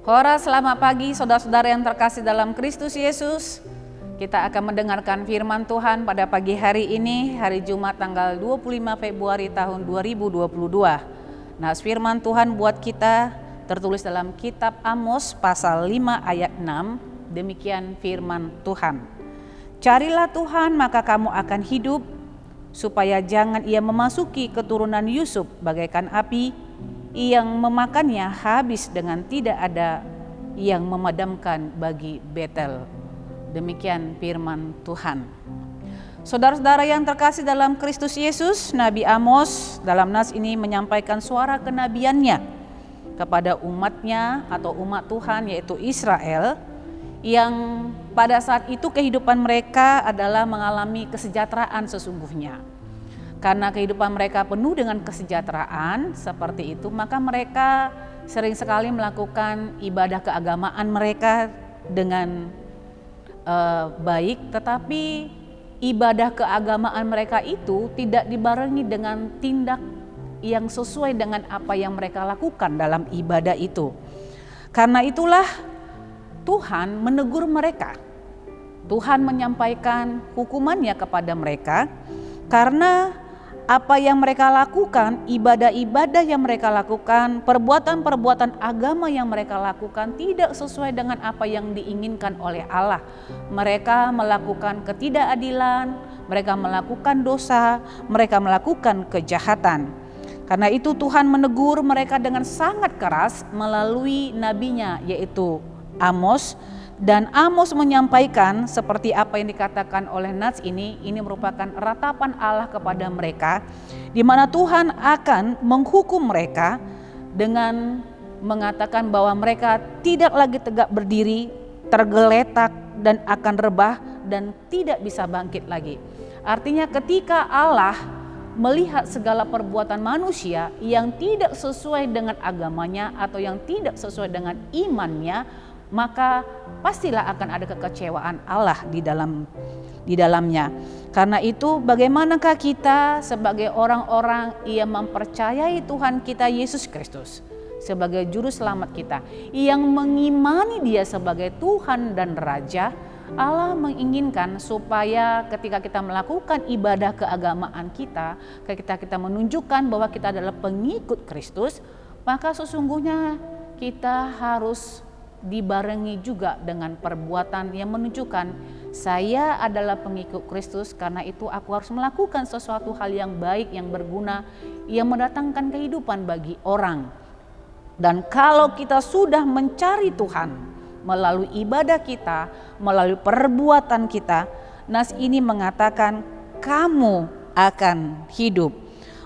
Hora, selamat pagi saudara-saudara yang terkasih dalam Kristus Yesus. Kita akan mendengarkan firman Tuhan pada pagi hari ini, hari Jumat tanggal 25 Februari tahun 2022. Nah, firman Tuhan buat kita tertulis dalam kitab Amos pasal 5 ayat 6. Demikian firman Tuhan. Carilah Tuhan maka kamu akan hidup, supaya jangan ia memasuki keturunan Yusuf bagaikan api yang memakannya habis dengan tidak ada yang memadamkan bagi Betel. Demikian firman Tuhan. Saudara-saudara yang terkasih dalam Kristus Yesus, Nabi Amos dalam nas ini menyampaikan suara kenabiannya kepada umatnya atau umat Tuhan yaitu Israel, yang pada saat itu kehidupan mereka adalah mengalami kesejahteraan sesungguhnya. Karena kehidupan mereka penuh dengan kesejahteraan seperti itu, maka mereka sering sekali melakukan ibadah keagamaan mereka dengan baik, tetapi ibadah keagamaan mereka itu tidak dibarengi dengan tindak yang sesuai dengan apa yang mereka lakukan dalam ibadah itu. Karena itulah Tuhan menegur mereka. Tuhan menyampaikan hukumannya kepada mereka karena apa yang mereka lakukan, ibadah-ibadah yang mereka lakukan, perbuatan-perbuatan agama yang mereka lakukan tidak sesuai dengan apa yang diinginkan oleh Allah. Mereka melakukan ketidakadilan, mereka melakukan dosa, mereka melakukan kejahatan. Karena itu Tuhan menegur mereka dengan sangat keras melalui nabinya yaitu Amos. Dan Amos menyampaikan seperti apa yang dikatakan oleh Nats ini merupakan ratapan Allah kepada mereka, di mana Tuhan akan menghukum mereka dengan mengatakan bahwa mereka tidak lagi tegak berdiri, tergeletak dan akan rebah dan tidak bisa bangkit lagi. Artinya ketika Allah melihat segala perbuatan manusia yang tidak sesuai dengan agamanya atau yang tidak sesuai dengan imannya, maka pastilah akan ada kekecewaan Allah di dalamnya. Karena itu bagaimanakah kita sebagai orang-orang yang mempercayai Tuhan kita Yesus Kristus sebagai juru selamat kita, yang mengimani Dia sebagai Tuhan dan Raja, Allah menginginkan supaya ketika kita melakukan ibadah keagamaan kita, ketika kita menunjukkan bahwa kita adalah pengikut Kristus, maka sesungguhnya kita harus dibarengi juga dengan perbuatan yang menunjukkan saya adalah pengikut Kristus, karena itu aku harus melakukan sesuatu hal yang baik, yang berguna, yang mendatangkan kehidupan bagi orang. Dan kalau kita sudah mencari Tuhan melalui ibadah kita, melalui perbuatan kita, nas ini mengatakan kamu akan hidup.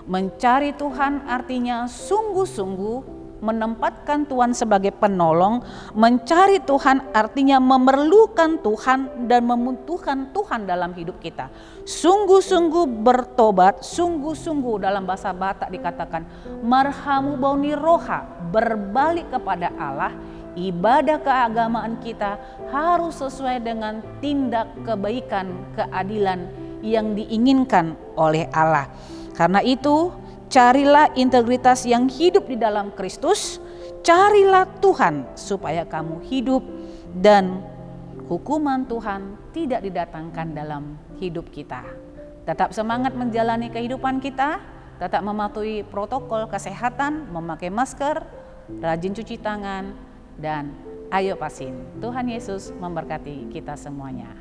Mencari Tuhan artinya sungguh-sungguh menempatkan Tuhan sebagai penolong. Mencari Tuhan artinya memerlukan Tuhan dan membutuhkan Tuhan dalam hidup kita. Sungguh-sungguh bertobat, sungguh-sungguh dalam bahasa Batak dikatakan marhamu bauni roha, berbalik kepada Allah. Ibadah keagamaan kita harus sesuai dengan tindak kebaikan, keadilan yang diinginkan oleh Allah. Karena itu carilah integritas yang hidup di dalam Kristus, carilah Tuhan supaya kamu hidup dan hukuman Tuhan tidak didatangkan dalam hidup kita. Tetap semangat menjalani kehidupan kita, tetap mematuhi protokol kesehatan, memakai masker, rajin cuci tangan, dan ayo pasin. Tuhan Yesus memberkati kita semuanya.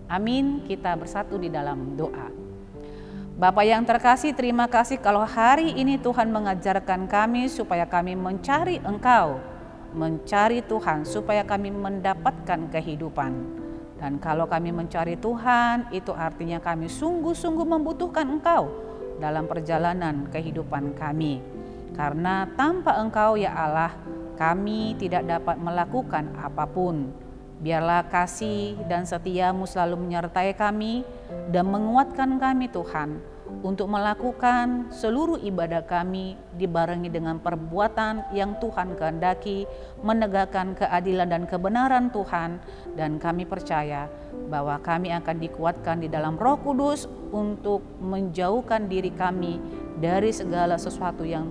Amin. Kita bersatu di dalam doa. Bapa yang terkasih, terima kasih kalau hari ini Tuhan mengajarkan kami supaya kami mencari Engkau, mencari Tuhan supaya kami mendapatkan kehidupan. Dan kalau kami mencari Tuhan, itu artinya kami sungguh-sungguh membutuhkan Engkau dalam perjalanan kehidupan kami. Karena tanpa Engkau ya Allah, kami tidak dapat melakukan apapun. Biarlah kasih dan setia-Mu selalu menyertai kami dan menguatkan kami Tuhan untuk melakukan seluruh ibadah kami dibarengi dengan perbuatan yang Tuhan kehendaki, menegakkan keadilan dan kebenaran Tuhan. Dan kami percaya bahwa kami akan dikuatkan di dalam Roh Kudus untuk menjauhkan diri kami dari segala sesuatu yang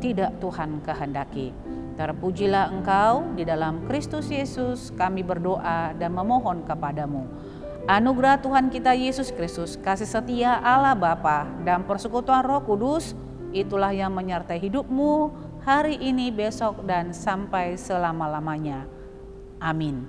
tidak Tuhan kehendaki. Terpujilah Engkau di dalam Kristus Yesus, kami berdoa dan memohon kepadamu. Anugerah Tuhan kita Yesus Kristus, kasih setia Allah Bapa dan persekutuan Roh Kudus, itulah yang menyertai hidupmu hari ini, besok, dan sampai selama-lamanya. Amin.